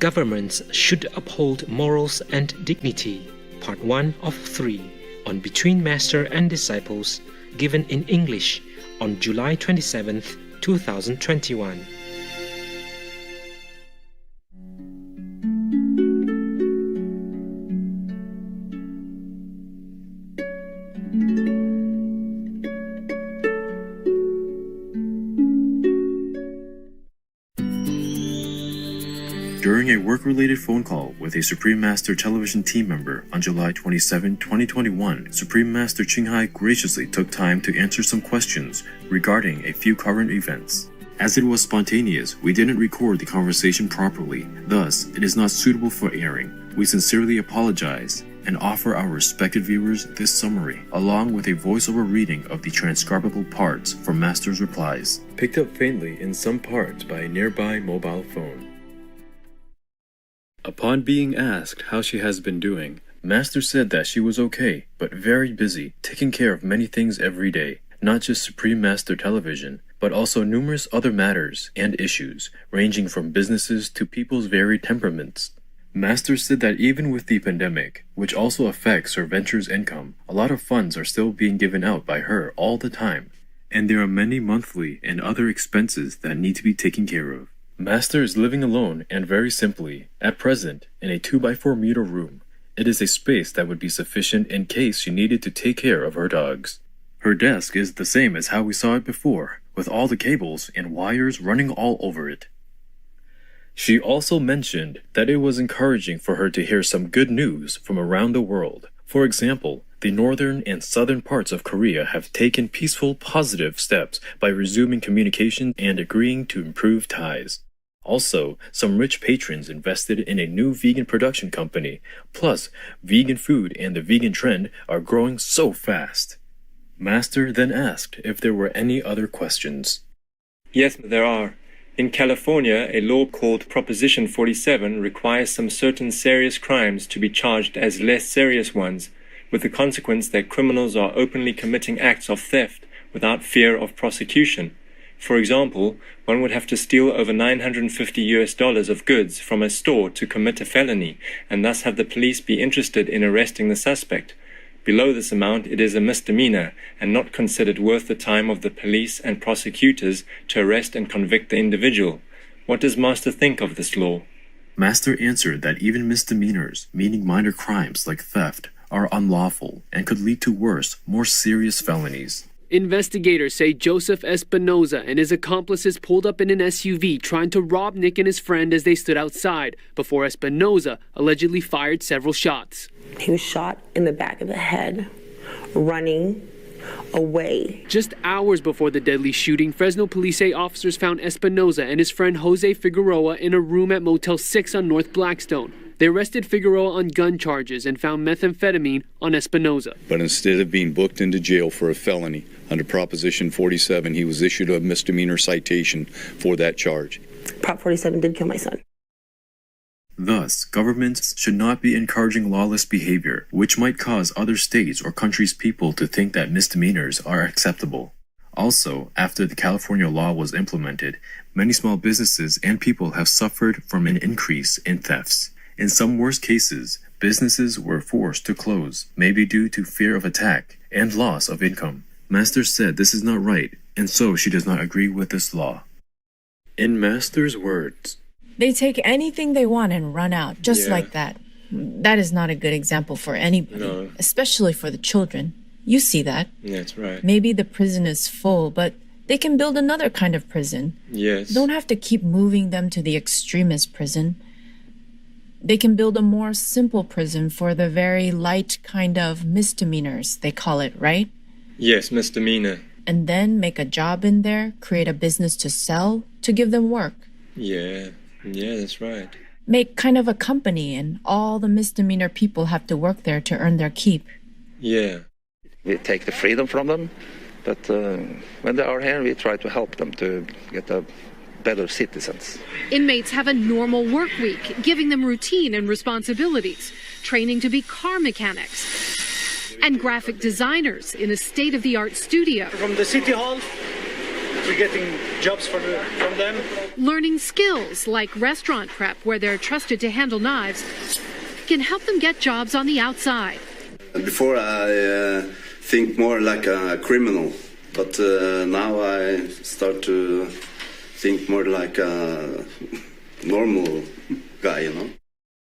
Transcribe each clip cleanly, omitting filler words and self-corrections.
Governments should uphold morals and dignity. Part 1 of 3 on Between Master and Disciples, given in English on July 27, 2021. During a work-related phone call with a Supreme Master television team member on July 27, 2021, Supreme Master Qinghai graciously took time to answer some questions regarding a few current events. As it was spontaneous, we didn't record the conversation properly, thus it is not suitable for airing. We sincerely apologize and offer our respected viewers this summary, along with a voiceover reading of the transcribable parts from Master's replies, picked up faintly in some parts by a nearby mobile phone. Upon being asked how she has been doing, Master said that she was okay, but very busy, taking care of many things every day, not just Supreme Master television, but also numerous other matters and issues, ranging from businesses to people's varied temperaments. Master said that even with the pandemic, which also affects her venture's income, a lot of funds are still being given out by her all the time, and there are many monthly and other expenses that need to be taken care of. Master is living alone and very simply, at present, in a 2x4 meter room. It is a space that would be sufficient in case she needed to take care of her dogs. Her desk is the same as how we saw it before, with all the cables and wires running all over it. She also mentioned that it was encouraging for her to hear some good news from around the world. For example, the northern and southern parts of Korea have taken peaceful, positive steps by resuming communication and agreeing to improve ties. Also, some rich patrons invested in a new vegan production company. Plus, vegan food and the vegan trend are growing so fast. Master then asked if there were any other questions. Yes, there are. In California, a law called Proposition 47 requires some certain serious crimes to be charged as less serious ones, with the consequence that criminals are openly committing acts of theft without fear of prosecution. For example, one would have to steal over $950 of goods from a store to commit a felony, and thus have the police be interested in arresting the suspect. Below this amount, it is a misdemeanor, and not considered worth the time of the police and prosecutors to arrest and convict the individual. What does Master think of this law? Master answered that even misdemeanors, meaning minor crimes like theft, are unlawful and could lead to worse, more serious felonies. Investigators say Joseph Espinoza and his accomplices pulled up in an SUV trying to rob Nick and his friend as they stood outside, before Espinoza allegedly fired several shots. He was shot in the back of the head, running away. Just hours before the deadly shooting, Fresno police say officers found Espinoza and his friend Jose Figueroa in a room at Motel 6 on North Blackstone. They arrested Figueroa on gun charges and found methamphetamine on Espinoza. But instead of being booked into jail for a felony, under Proposition 47, he was issued a misdemeanor citation for that charge. Prop 47 did kill my son. Thus, governments should not be encouraging lawless behavior, which might cause other states or countries' people to think that misdemeanors are acceptable. Also, after the California law was implemented, many small businesses and people have suffered from an increase in thefts. In some worst cases, businesses were forced to close, maybe due to fear of attack and loss of income. Master said this is not right, and so she does not agree with this law. In Master's words, they take anything they want and run out, just like that. That is not a good example for anybody, especially for the children. You see that. That's right. Maybe the prison is full, but they can build another kind of prison. Yes. Don't have to keep moving them to the extremist prison. They can build a more simple prison for the very light kind of misdemeanors, they call it, right? Yes, misdemeanor. And then make a job in there, create a business to sell, to give them work. Yeah, that's right. Make kind of a company, and all the misdemeanor people have to work there to earn their keep. Yeah. We take the freedom from them, but when they are here, we try to help them to get better citizens. Inmates have a normal work week, giving them routine and responsibilities, training to be car mechanics, and graphic designers in a state-of-the-art studio. From the City Hall, we're getting jobs from them. Learning skills like restaurant prep, where they're trusted to handle knives, can help them get jobs on the outside. Before I think more like a criminal, but now I start to think more like a normal guy, you know?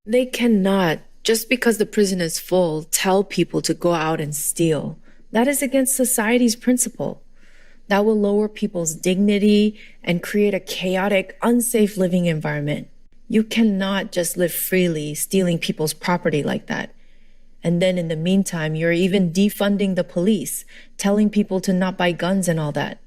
They cannot, just because the prison is full, tell people to go out and steal. That is against society's principle. That will lower people's dignity and create a chaotic, unsafe living environment. You cannot just live freely, stealing people's property like that. And then in the meantime, you're even defunding the police, telling people to not buy guns and all that.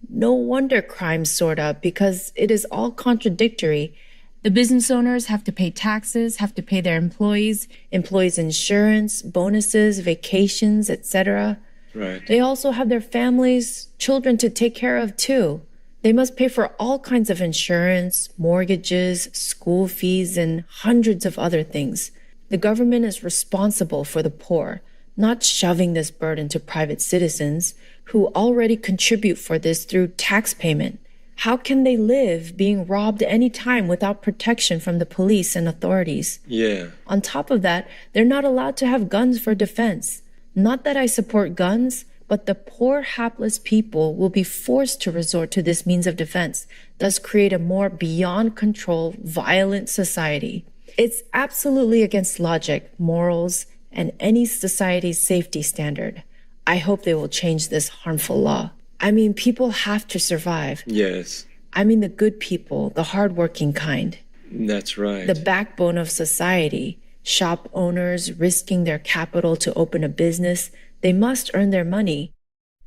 No wonder crime soared up, because it is all contradictory. The business owners have to pay taxes, have to pay their employees insurance, bonuses, vacations, etc. Right. They also have their families, children to take care of too. They must pay for all kinds of insurance, mortgages, school fees, and hundreds of other things. The government is responsible for the poor, not shoving this burden to private citizens who already contribute for this through tax payment. How can they live being robbed any time without protection from the police and authorities? Yeah. On top of that, they're not allowed to have guns for defense. Not that I support guns, but the poor, hapless people will be forced to resort to this means of defense, thus create a more beyond control, violent society. It's absolutely against logic, morals, and any society's safety standard. I hope they will change this harmful law. I mean, people have to survive. Yes. I mean the good people, the hardworking kind. That's right. The backbone of society. Shop owners risking their capital to open a business. They must earn their money.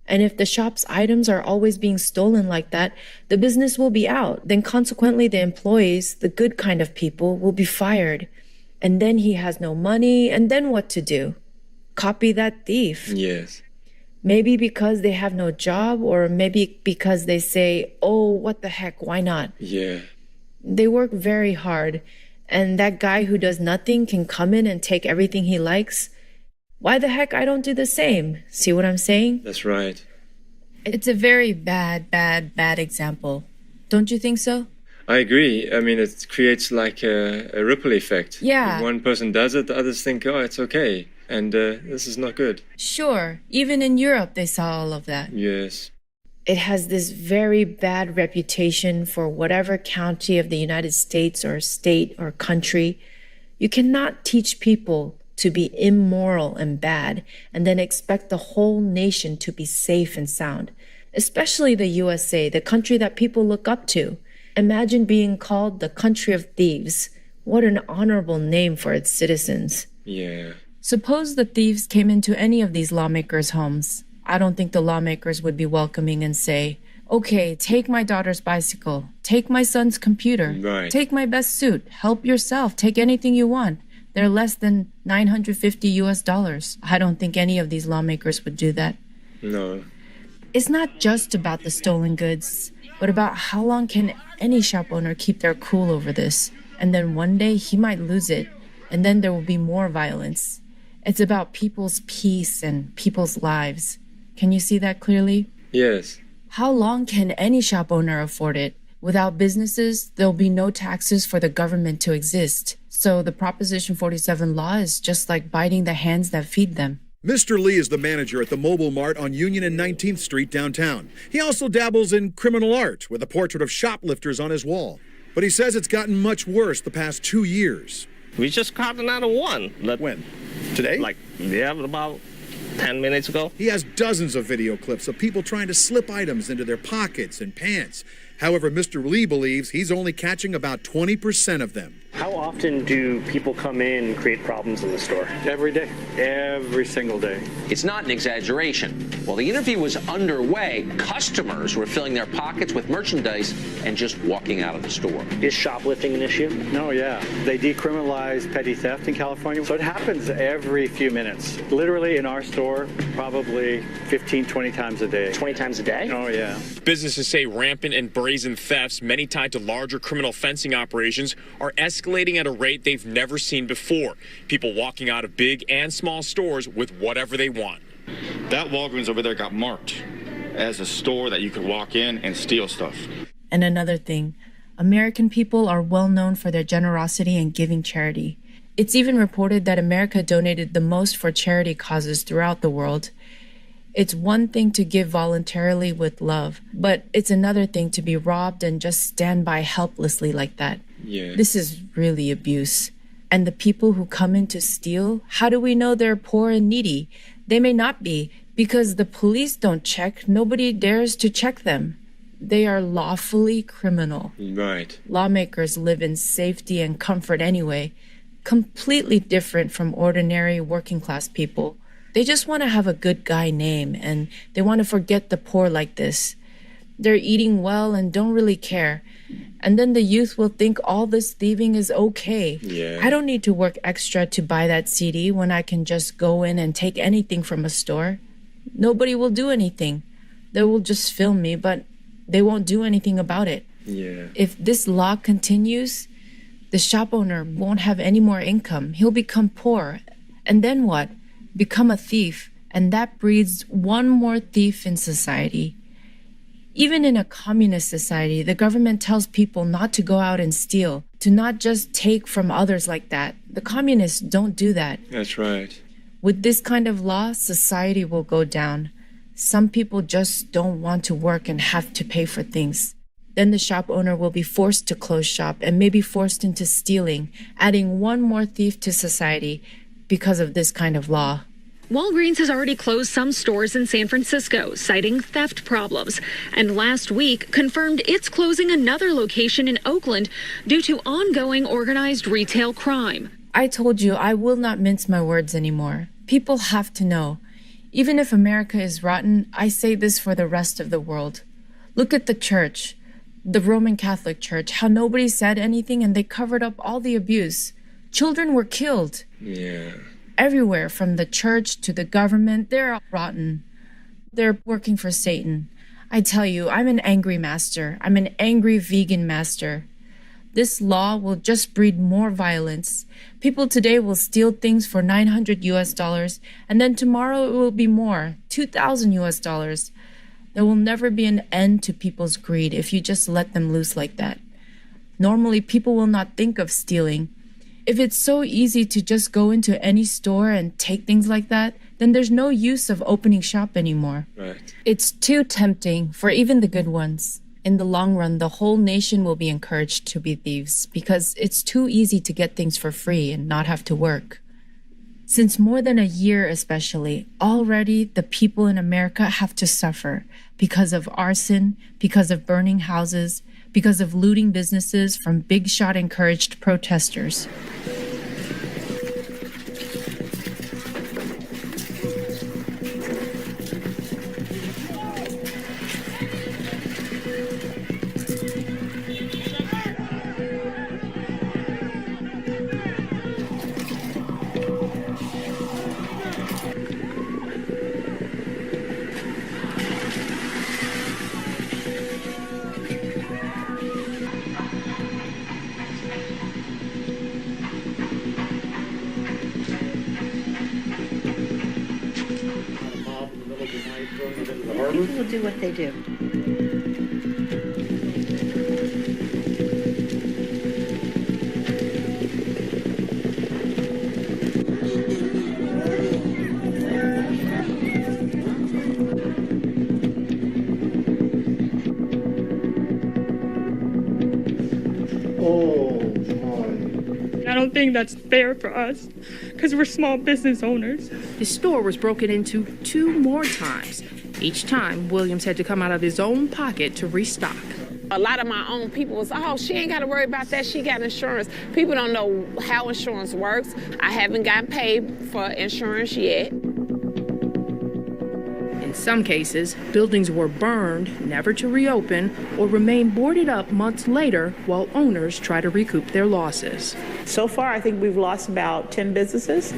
And if the shop's items are always being stolen like that, the business will be out. Then consequently, the employees, the good kind of people, will be fired. And then he has no money, and then what to do? Copy that thief. Yes. Maybe because they have no job, or maybe because they say, oh, what the heck, why not? Yeah. They work very hard, and that guy who does nothing can come in and take everything he likes. Why the heck I don't do the same? See what I'm saying? That's right. It's a very bad example. Don't you think so? I agree. I mean, it creates like a ripple effect. Yeah. If one person does it, the others think, oh, it's okay. And this is not good. Sure. Even in Europe, they saw all of that. Yes. It has this very bad reputation for whatever county of the United States or state or country. You cannot teach people to be immoral and bad and then expect the whole nation to be safe and sound, especially the USA, the country that people look up to. Imagine being called the country of thieves. What an honorable name for its citizens. Yeah. Suppose the thieves came into any of these lawmakers' homes. I don't think the lawmakers would be welcoming and say, okay, take my daughter's bicycle, take my son's computer, right. Take my best suit, help yourself, take anything you want. They're less than $950. I don't think any of these lawmakers would do that. No. It's not just about the stolen goods, but about how long can any shop owner keep their cool over this. And then one day he might lose it, and then there will be more violence. It's about people's peace and people's lives. Can you see that clearly? Yes. How long can any shop owner afford it? Without businesses, there'll be no taxes for the government to exist. So the Proposition 47 law is just like biting the hands that feed them. Mr. Lee is the manager at the Mobile Mart on Union and 19th Street downtown. He also dabbles in criminal art with a portrait of shoplifters on his wall. But he says it's gotten much worse the past 2 years. We just caught another one. When? Today? About 10 minutes ago. He has dozens of video clips of people trying to slip items into their pockets and pants. However, Mr. Lee believes he's only catching about 20% of them. How often do people come in and create problems in the store? Every day. Every single day. It's not an exaggeration. While the interview was underway, customers were filling their pockets with merchandise and just walking out of the store. Is shoplifting an issue? No, yeah. They decriminalize petty theft in California. So it happens every few minutes. Literally in our store, probably 15, 20 times a day. 20 times a day? Oh, yeah. Businesses say rampant and brazen thefts, many tied to larger criminal fencing operations, are escalating at a rate they've never seen before. People walking out of big and small stores with whatever they want. That Walgreens over there got marked. as a store that you could walk in and steal stuff. And another thing, American people are well known for their generosity and giving charity. It's even reported that America donated the most for charity causes throughout the world. It's one thing to give voluntarily with love, but it's another thing to be robbed and just stand by helplessly like that. Yeah. This is really abuse. And the people who come in to steal, how do we know they're poor and needy? They may not be, because the police don't check. Nobody dares to check them. They are lawfully criminal. Right. Lawmakers live in safety and comfort anyway, completely different from ordinary working class people. They just want to have a good guy name, and they want to forget the poor like this. They're eating well and don't really care. And then the youth will think all this thieving is okay. Yeah. I don't need to work extra to buy that CD when I can just go in and take anything from a store. Nobody will do anything. They will just film me, but they won't do anything about it. Yeah. If this law continues, the shop owner won't have any more income. He'll become poor. And then what? Become a thief. And that breeds one more thief in society. Even in a communist society, the government tells people not to go out and steal, to not just take from others like that. The communists don't do that. That's right. With this kind of law, society will go down. Some people just don't want to work and have to pay for things. Then the shop owner will be forced to close shop and maybe forced into stealing, adding one more thief to society because of this kind of law. Walgreens has already closed some stores in San Francisco, citing theft problems, and last week confirmed it's closing another location in Oakland due to ongoing organized retail crime. I told you I will not mince my words anymore. People have to know. Even if America is rotten, I say this for the rest of the world. Look at the church, the Roman Catholic Church, how nobody said anything and they covered up all the abuse. Children were killed. Yeah. Everywhere, from the church to the government, they're all rotten. They're working for Satan. I tell you, I'm an angry master. I'm an angry vegan master. This law will just breed more violence. People today will steal things for $900 and then tomorrow it will be more, $2,000. There will never be an end to people's greed if you just let them loose like that. Normally, people will not think of stealing. If it's so easy to just go into any store and take things like that, then there's no use of opening shop anymore. Right. It's too tempting for even the good ones. In the long run, the whole nation will be encouraged to be thieves because it's too easy to get things for free and not have to work. Since more than a year especially, already the people in America have to suffer because of arson, because of burning houses, because of looting businesses from big shot encouraged protesters. People will do what they do. I don't think that's fair for us because we're small business owners. His store was broken into 2 more times. Each time, Williams had to come out of his own pocket to restock. A lot of my own people was, oh, she ain't got to worry about that. She got insurance. People don't know how insurance works. I haven't gotten paid for insurance yet. In some cases, buildings were burned, never to reopen, or remain boarded up months later while owners try to recoup their losses. So far, I think we've lost about 10 businesses.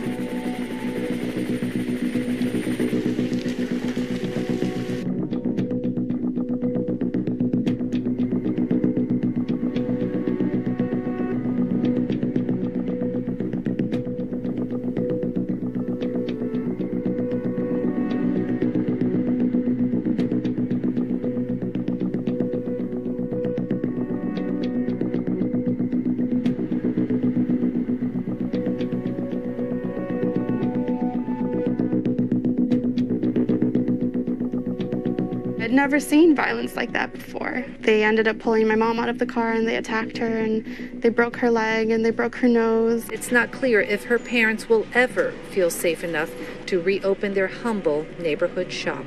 had never seen violence like that before. They ended up pulling my mom out of the car and they attacked her and they broke her leg and they broke her nose. It's not clear if her parents will ever feel safe enough to reopen their humble neighborhood shop.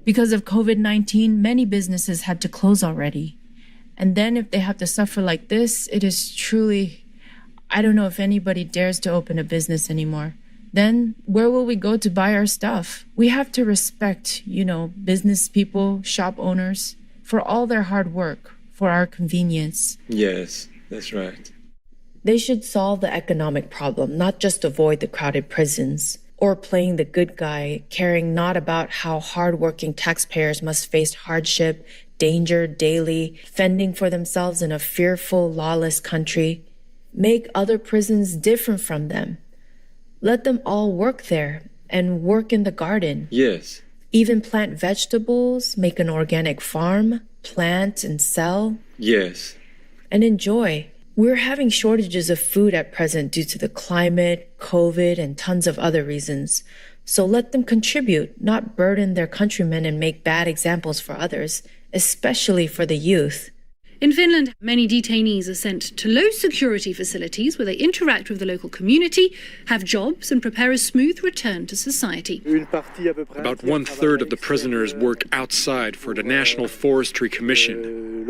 Because of COVID-19, many businesses had to close already. And then if they have to suffer like this, it is truly, I don't know if anybody dares to open a business anymore. Then where will we go to buy our stuff? We have to respect, business people, shop owners, for all their hard work, for our convenience. Yes, that's right. They should solve the economic problem, not just avoid the crowded prisons, or playing the good guy, caring not about how hardworking taxpayers must face hardship, danger daily, fending for themselves in a fearful, lawless country. Make other prisons different from them. Let them all work there and work in the garden. Yes. Even plant vegetables, make an organic farm, plant and sell. Yes. And enjoy. We're having shortages of food at present due to the climate, COVID, and tons of other reasons. So let them contribute, not burden their countrymen and make bad examples for others, especially for the youth. In Finland, many detainees are sent to low-security facilities where they interact with the local community, have jobs, and prepare a smooth return to society. About one-third of the prisoners work outside for the National Forestry Commission.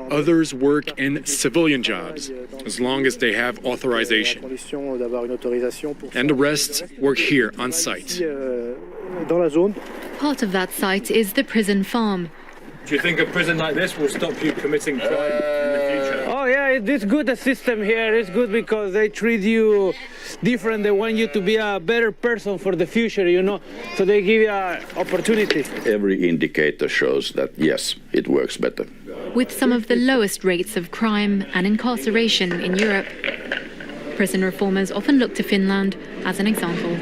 Others work in civilian jobs, as long as they have authorization. And the rest work here on site. Part of that site is the prison farm. Do you think a prison like this will stop you committing crime in the future? Oh yeah, it's good, the system here. It's good because they treat you different. They want you to be a better person for the future, So they give you opportunities. Every indicator shows that, yes, it works better. With some of the lowest rates of crime and incarceration in Europe, prison reformers often look to Finland as an example.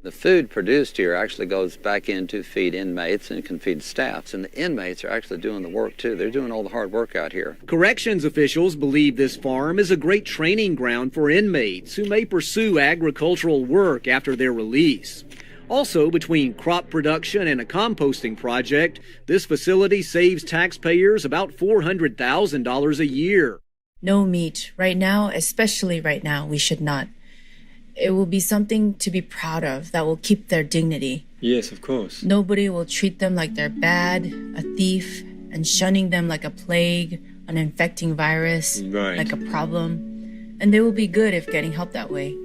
The food produced here actually goes back in to feed inmates and can feed staffs. And the inmates are actually doing the work, too. They're doing all the hard work out here. Corrections officials believe this farm is a great training ground for inmates who may pursue agricultural work after their release. Also, between crop production and a composting project, this facility saves taxpayers about $400,000 a year. No meat. Right now, especially right now, we should not. It will be something to be proud of that will keep their dignity. Yes, of course. Nobody will treat them like they're bad, a thief, and shunning them like a plague, an infecting virus, right, like a problem. And they will be good if getting help that way.